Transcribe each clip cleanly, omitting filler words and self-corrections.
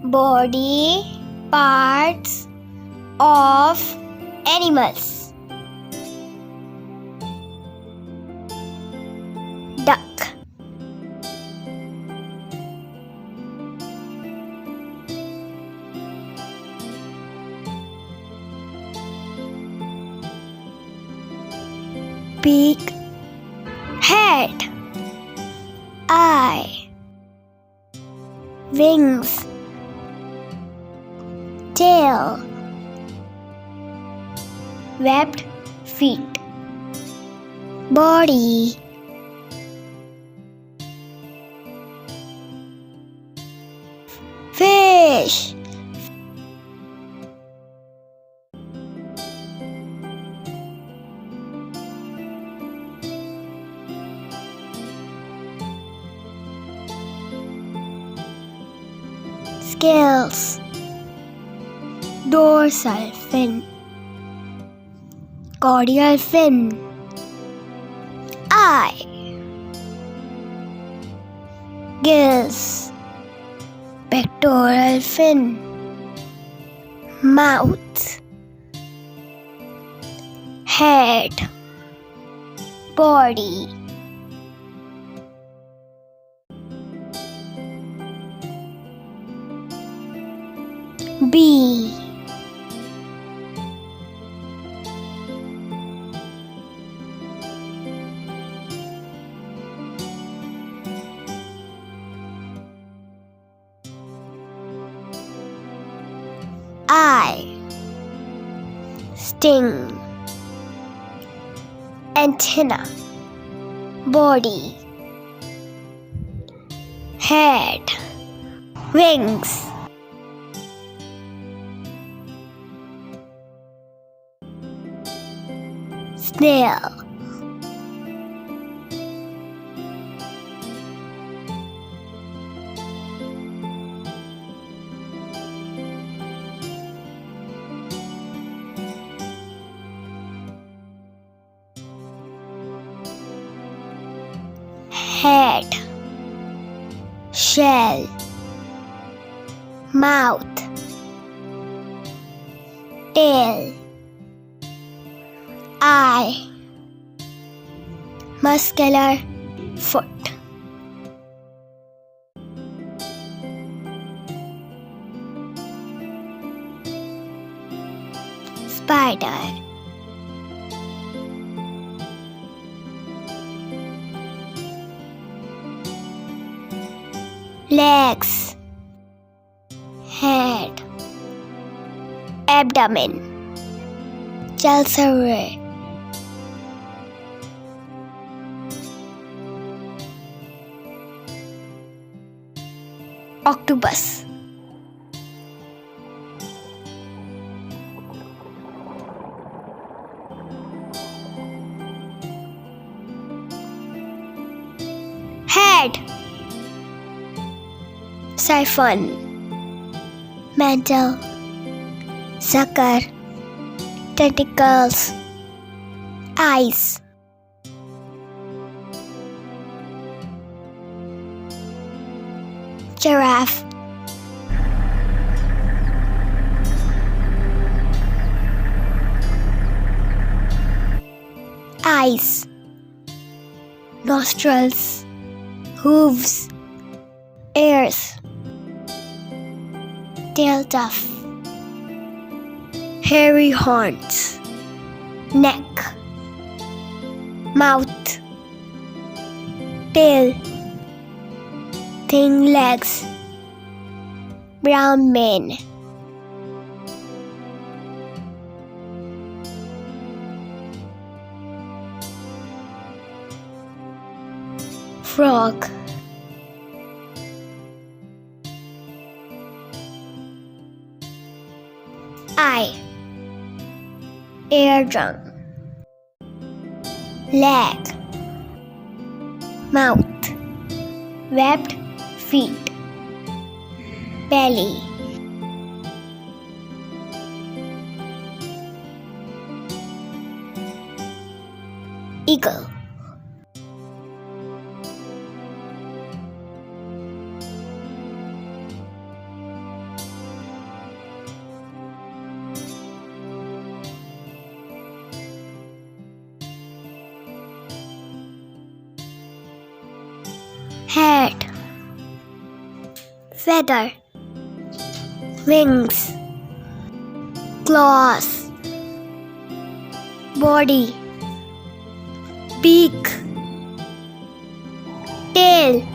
Body parts of animals. Duck. Beak, head, eye, wings, tail, webbed feet, body, fish, scales, dorsal fin, caudal fin, eye, gills, pectoral fin, mouth, head, body, bee, eye, sting, antenna, body, head, wings, snail, head, shell, mouth, tail, eye, muscular foot, spider, legs, head, abdomen, Chalcedoid, octopus, head, siphon, mantle, sucker, tentacles, eyes, giraffe, eyes, nostrils, hooves, ears, tail tuft, hairy horns, neck, mouth, tail, thin legs, brown mane, frog, eye, eardrum, leg, mouth, webbed feet, belly, eagle, head, feather, wings, claws, body, beak, tail,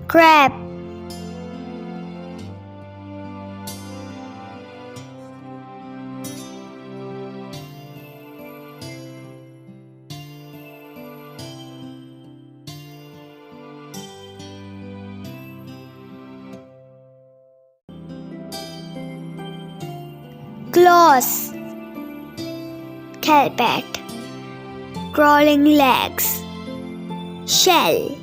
crab, claws, carpet, crawling legs, shell.